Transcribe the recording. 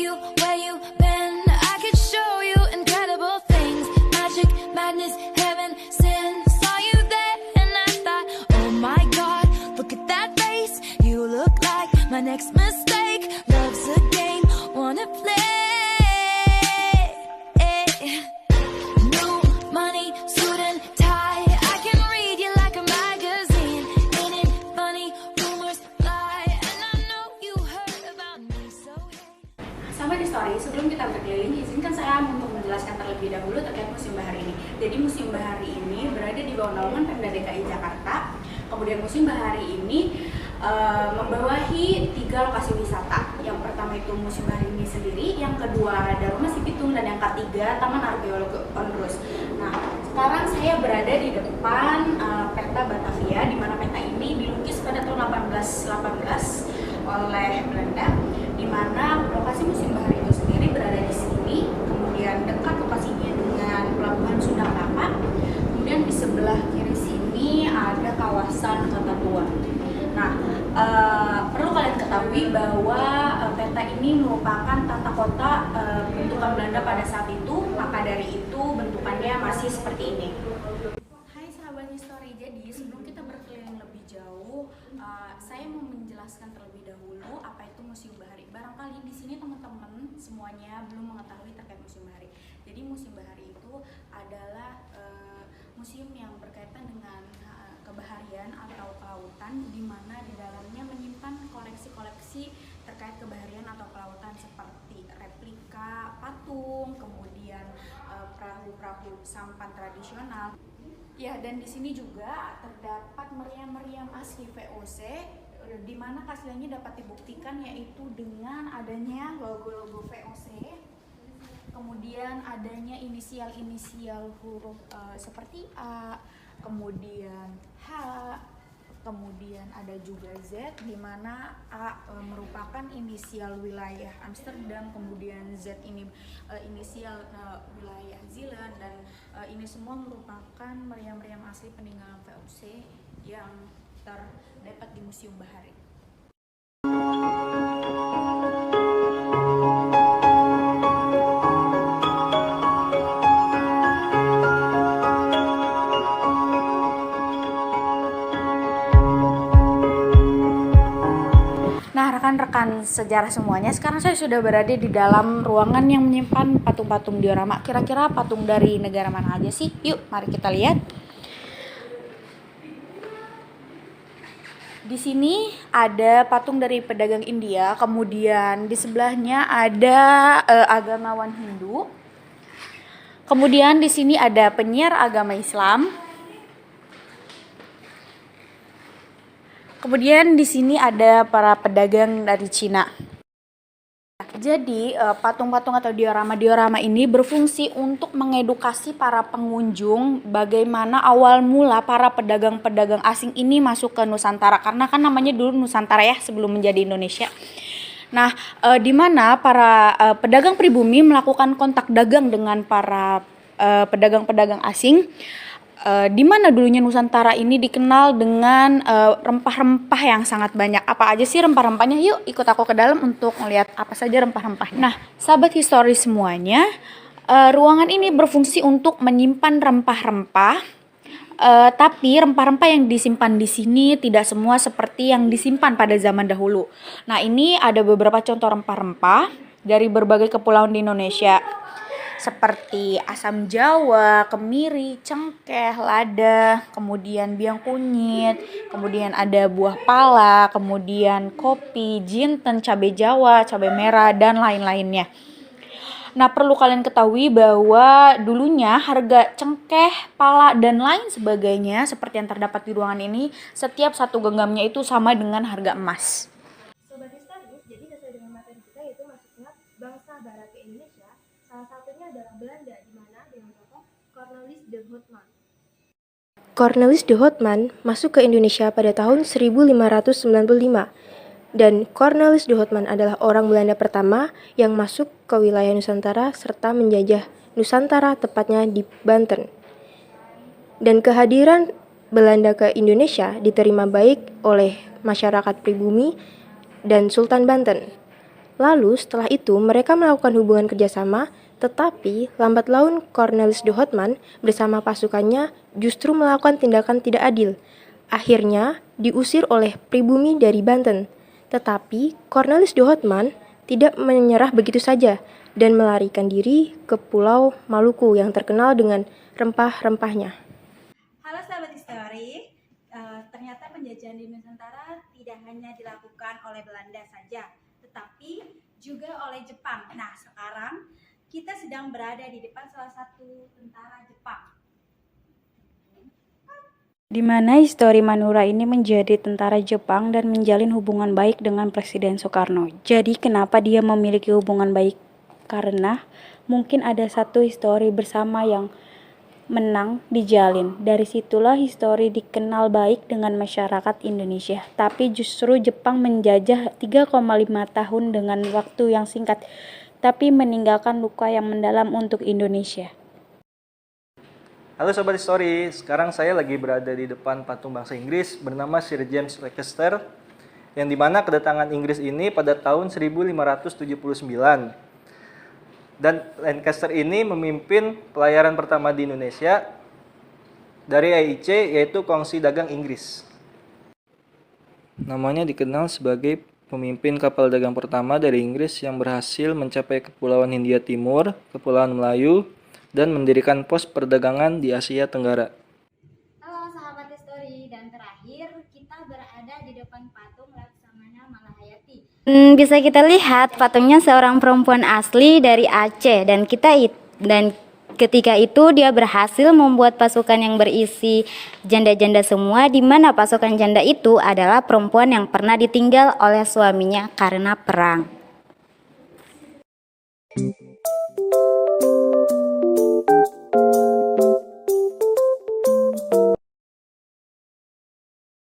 you, where you been? I could show you incredible things. Magic, madness, heaven, sin. Saw you there and I thought, oh my God, look at that face. You look like my next mistake. Love's a game, wanna play. New money, suit and tie. I can read you like a magazine. Ain't it funny, rumors fly. And I know you heard about me, so hey. Sahabat History, sebelum kita berkeliling, izinkan saya untuk menjelaskan terlebih dahulu terkait Museum Bahari ini. Jadi Museum Bahari ini berada di bawah naungan Pemda DKI Jakarta. Kemudian Museum Bahari ini membawahi 3 lokasi wisata. Yang pertama itu Museum Bahari ini sendiri, yang kedua ada Rumah Si Pitung, dan yang ketiga Taman Arkeologi Onrus. Nah, sekarang saya berada di depan peta Batavia, di mana peta ini dilukis pada tahun 1818 oleh Belanda, di mana lokasi Museum Bahari itu sendiri berada di sini, kemudian dekat lokasinya dengan Pelabuhan Sunda Kelapa. Kemudian di sebelah kiri sini ada kawasan Kota Tua. Nah, perlu kalian ketahui bahwa peta ini merupakan tata kota bentukan Belanda pada saat itu, maka dari itu bentukannya masih seperti ini. Hai sahabat History, jadi sebelum kita berkeliling lebih jauh, saya mau menjelaskan terlebih dahulu apa itu Museum Bahari. Barangkali di sini teman-teman semuanya belum mengetahui terkait Museum Bahari. Jadi Museum Bahari itu adalah museum yang berkaitan dengan kebaharian atau kelautan, di mana di dalamnya menyimpan koleksi-koleksi terkait kebaharian atau kelautan seperti replika patung, kemudian perahu-perahu sampan tradisional. Ya, dan di sini juga terdapat meriam-meriam asli VOC, di mana keasliannya dapat dibuktikan yaitu dengan adanya logo-logo VOC. Kemudian adanya inisial-inisial huruf seperti A, kemudian H, kemudian ada juga Z, di mana A merupakan inisial wilayah Amsterdam, kemudian Z ini inisial wilayah Zeeland, dan ini semua merupakan meriam-meriam asli peninggalan VOC yang terdapat di Museum Bahari. Nah, rekan-rekan sejarah semuanya, sekarang saya sudah berada di dalam ruangan yang menyimpan patung-patung diorama. Kira-kira patung dari negara mana aja sih? Yuk, mari kita lihat. Di sini ada patung dari pedagang India, kemudian di sebelahnya ada agamawan Hindu. Kemudian di sini ada penyiar agama Islam. Kemudian di sini ada para pedagang dari Cina. Jadi patung-patung atau diorama-diorama ini berfungsi untuk mengedukasi para pengunjung bagaimana awal mula para pedagang-pedagang asing ini masuk ke Nusantara, karena kan namanya dulu Nusantara ya sebelum menjadi Indonesia. Nah, di mana para pedagang pribumi melakukan kontak dagang dengan para pedagang-pedagang asing. Di mana dulunya Nusantara ini dikenal dengan rempah-rempah yang sangat banyak. Apa aja sih rempah-rempahnya? Yuk ikut aku ke dalam untuk melihat apa saja rempah-rempahnya. Nah, sahabat histori semuanya, ruangan ini berfungsi untuk menyimpan rempah-rempah. Tapi rempah-rempah yang disimpan di sini tidak semua seperti yang disimpan pada zaman dahulu. Nah, ini ada beberapa contoh rempah-rempah dari berbagai kepulauan di Indonesia, seperti asam jawa, kemiri, cengkeh, lada, kemudian biang kunyit, kemudian ada buah pala, kemudian kopi, jinten, cabai jawa, cabai merah, dan lain-lainnya. Nah, perlu kalian ketahui bahwa dulunya harga cengkeh, pala, dan lain sebagainya seperti yang terdapat di ruangan ini, setiap satu genggamnya itu sama dengan harga emas. Sobat Historis, jadi sesuai dengan materi kita yaitu masuknya bangsa barat ke Indonesia. Salah satunya adalah Belanda, di mana dengan tokoh Cornelis de Houtman. Cornelis de Houtman masuk ke Indonesia pada tahun 1595. Dan Cornelis de Houtman adalah orang Belanda pertama yang masuk ke wilayah Nusantara serta menjajah Nusantara, tepatnya di Banten. Dan kehadiran Belanda ke Indonesia diterima baik oleh masyarakat pribumi dan Sultan Banten. Lalu setelah itu mereka melakukan hubungan kerjasama, tetapi lambat laun Cornelis de Houtman bersama pasukannya justru melakukan tindakan tidak adil. Akhirnya diusir oleh pribumi dari Banten. Tetapi Cornelis de Houtman tidak menyerah begitu saja dan melarikan diri ke Pulau Maluku yang terkenal dengan rempah-rempahnya. Halo sahabat histori, ternyata penjajahan di Nusantara tidak hanya dilakukan oleh Belanda saja, tetapi juga oleh Jepang. Nah, sekarang kita sedang berada di depan salah satu tentara Jepang. Di mana histori Manura ini menjadi tentara Jepang dan menjalin hubungan baik dengan Presiden Soekarno. Jadi kenapa dia memiliki hubungan baik? Karena mungkin ada satu histori bersama yang menang dijalin. Dari situlah histori dikenal baik dengan masyarakat Indonesia. Tapi justru Jepang menjajah 3,5 tahun dengan waktu yang singkat, tapi meninggalkan luka yang mendalam untuk Indonesia. Halo Sobat Histori, sekarang saya lagi berada di depan patung bangsa Inggris bernama Sir James Lancaster, yang dimana kedatangan Inggris ini pada tahun 1579. Dan Lancaster ini memimpin pelayaran pertama di Indonesia dari AIC, yaitu Kongsi Dagang Inggris. Namanya dikenal sebagai pemimpin kapal dagang pertama dari Inggris yang berhasil mencapai Kepulauan Hindia Timur, Kepulauan Melayu, dan mendirikan pos perdagangan di Asia Tenggara. Halo sahabat histori, dan terakhir kita berada di depan patung Laksamana Malahayati. Bisa kita lihat patungnya seorang perempuan asli dari Aceh dan ketika itu dia berhasil membuat pasukan yang berisi janda-janda semua, di mana pasukan janda itu adalah perempuan yang pernah ditinggal oleh suaminya karena perang.